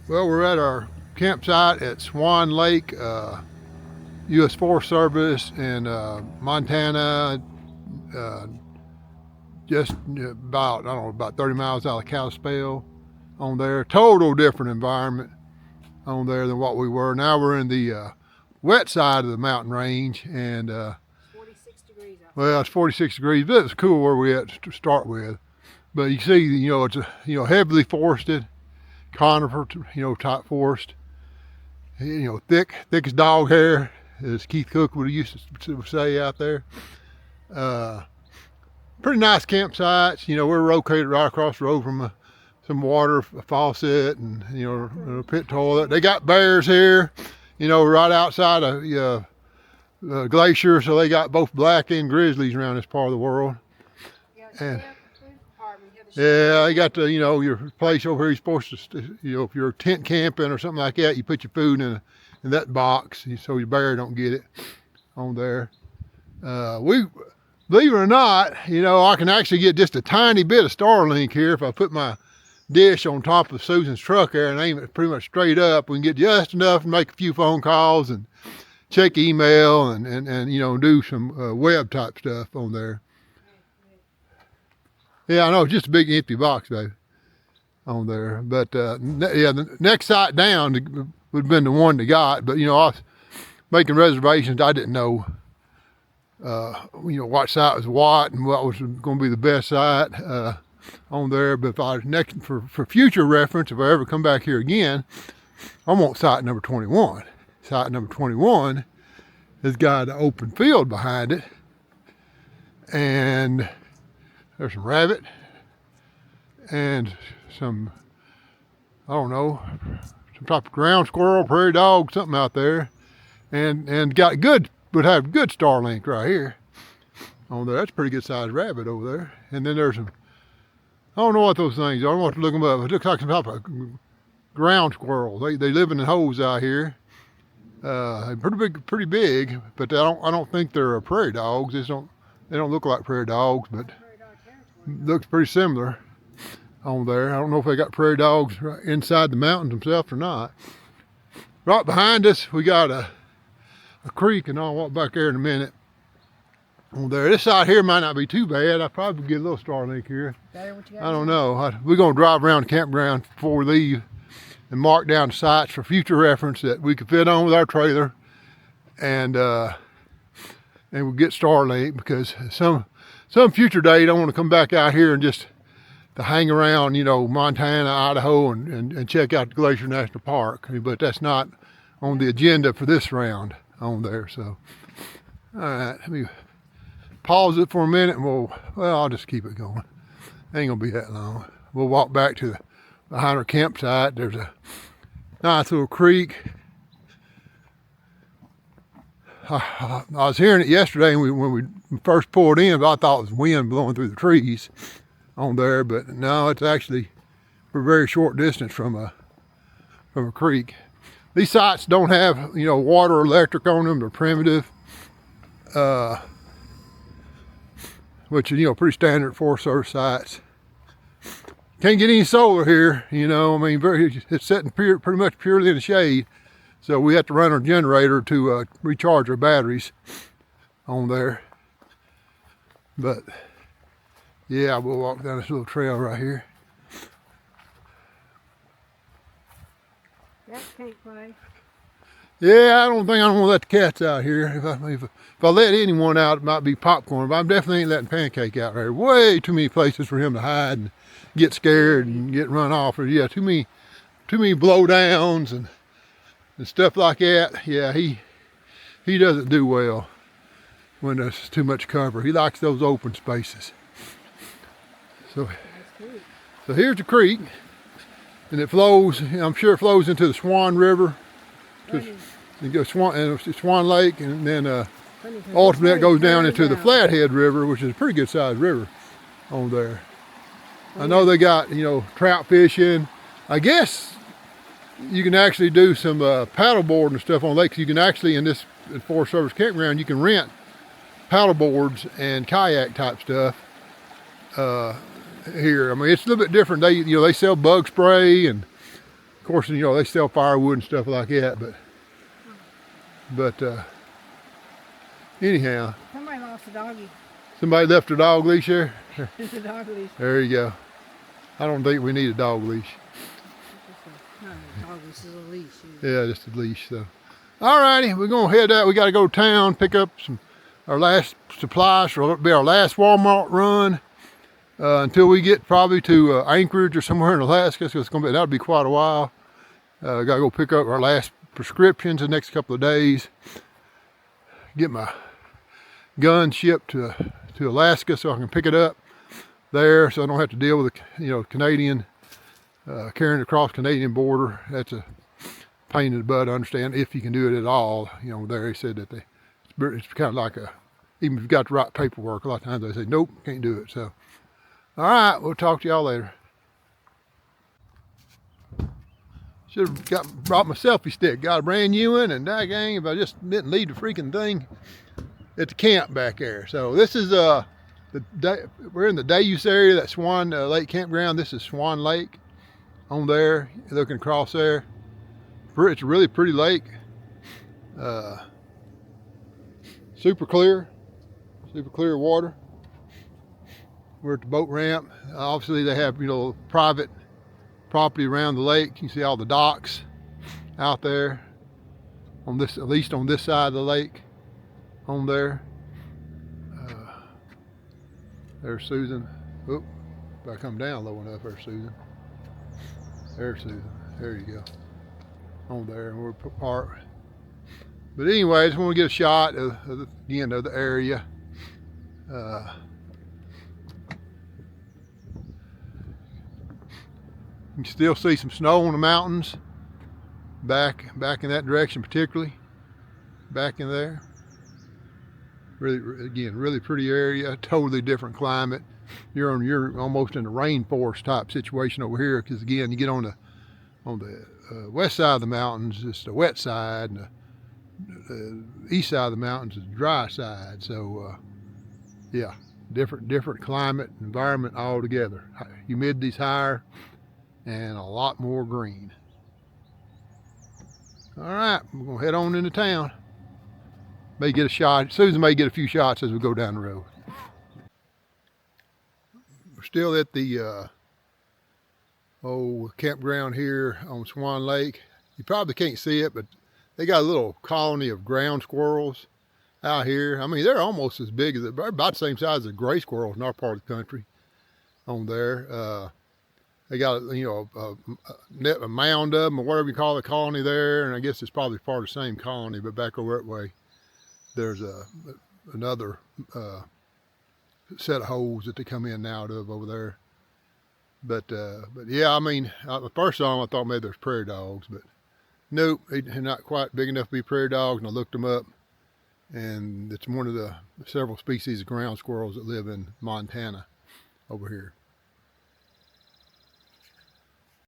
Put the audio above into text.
Well, we're at our campsite at Swan Lake, U.S. Forest Service in Montana, uh, just about, I don't know, about 30 miles out of Kalispell on there. Total different environment on there than what we were. Now we're in the wet side of the mountain range, and 46 degrees outside. well, it's 46 degrees, but it's cool where we're at to start with. But you see, it's heavily forested, conifer, type forest. Thick as dog hair, as Keith Cook would used to say out there. Pretty nice campsites. We're located right across the road from some water, a faucet, and a pit toilet. They got bears here, right outside a glacier, so they got both black and grizzlies around this part of the world. And yeah, they got your place over here. You're supposed to, if you're tent camping or something like that, you put your food in that box so your bear don't get it on there. We, believe it or not, I can actually get just a tiny bit of Starlink here if I put my dish on top of Susan's truck there and aim it pretty much straight up. We can get just enough to make a few phone calls and check email and do some web type stuff on there. Yeah, I know, just a big empty box, baby, on there. But the next site down would have been the one they got. But I was making reservations. I didn't know, what site was what and what was going to be the best site on there. But if I for future reference, if I ever come back here again, I want site number 21. Site number 21 has got an open field behind it, and there's some rabbit and some, I don't know, some type of ground squirrel, prairie dog, something out there, and would have good Starlink right here on there. That's a pretty good sized rabbit over there. And then there's some, I don't know what those things are. I don't want to look them up. It looks like some type of ground squirrel. They live in the holes out here. Pretty big, but I don't think they're prairie dogs. They don't look like prairie dogs, but looks pretty similar on there. I don't know if they got prairie dogs right inside the mountains themselves or not. Right behind us, we got a creek, and I'll walk back there in a minute. On there, this side here might not be too bad. I probably get a little Starlink here. I don't know. We're gonna drive around the campground before we leave and mark down the sites for future reference that we could fit on with our trailer, and we'll get Starlink, because some future date I want to come back out here and just to hang around, Montana, Idaho, and check out the Glacier National Park. But that's not on the agenda for this round on there. So, all right, let me pause it for a minute, and I'll just keep it going. Ain't gonna be that long. We'll walk back to behind our campsite. There's a nice little creek. I was hearing it yesterday when we first pulled in, but I thought it was wind blowing through the trees on there. But no, it's actually a very short distance from a creek. These sites don't have water or electric on them. They're primitive, which is pretty standard Forest Service sites. Can't get any solar here, it's sitting pretty much purely in the shade. So we have to run our generator to recharge our batteries on there. But yeah, we'll walk down this little trail right here. That can't play. Yeah, I don't want to let the cats out here. If I let anyone out, it might be Popcorn, but I definitely ain't letting Pancake out there. Way too many places for him to hide and get scared and get run off. Or yeah, too many blowdowns and stuff like that. Yeah, he doesn't do well when there's too much cover. He likes those open spaces. So here's the creek, and it flows. I'm sure it flows into the Swan River. It goes Swan Lake, and then ultimately it goes down into the Flathead River, which is a pretty good sized river on there. I know they got trout fishing. I guess you can actually do some paddleboard and stuff on lakes. You can actually, in this Forest Service campground, you can rent paddle boards and kayak type stuff here. I mean, it's a little bit different. They sell bug spray and course, you know, they sell firewood and stuff like that, but anyhow. Somebody lost a doggy. Somebody left a dog leash there? It's a dog leash. There you go. I don't think we need a dog leash. Not a dog leash, it's a leash. Yeah, just a leash. So, alrighty, we're gonna head out. We got to go to town, pick up our last supplies. So it'll be our last Walmart run until we get probably to Anchorage or somewhere in Alaska. So that'll be quite a while. Got to go pick up our last prescriptions the next couple of days. Get my gun shipped to Alaska so I can pick it up there, so I don't have to deal with the Canadian carrying across Canadian border. That's a pain in the butt, I understand, if you can do it at all. There he said that it's kind of like even if you've got the right paperwork, a lot of times they say nope, can't do it. So all right, we'll talk to y'all later. Should have brought my selfie stick. Got a brand new one, and daggang if I just didn't leave the freaking thing at the camp back there. So this is we're in the Deus area, that Swan Lake Campground. This is Swan Lake on there, looking across there. It's a really pretty lake. Super clear water. We're at the boat ramp. Obviously they have private property around the lake. You can see all the docks out there on this, at least on this side of the lake. On there. There's Susan. Oop, if I come down low enough, there's Susan. There's Susan. There you go. On there, and we're parked. But anyway, I just want to get a shot of the area. You can still see some snow on the mountains. Back in that direction, particularly. Back in there. Really pretty area, totally different climate. You're almost in a rainforest type situation over here, because again, you get on the west side of the mountains, it's the wet side, and the east side of the mountains is the dry side. So yeah, different climate, environment altogether. Humidity's higher and a lot more green. All right, we're gonna head on into town. May get a shot. Susan may get a few shots as we go down the road. We're still at the campground here on Swan Lake. You probably can't see it, but they got a little colony of ground squirrels out here. I mean, they're almost as big as, they're about the same size as gray squirrels in our part of the country on there. They got a mound of them, or whatever you call the colony there, and I guess it's probably part of the same colony, but back over that way, there's another set of holes that they come in and out of over there. But yeah, I mean, the first time I thought maybe there's prairie dogs, but nope, they're not quite big enough to be prairie dogs. And I looked them up, and it's one of the several species of ground squirrels that live in Montana over here.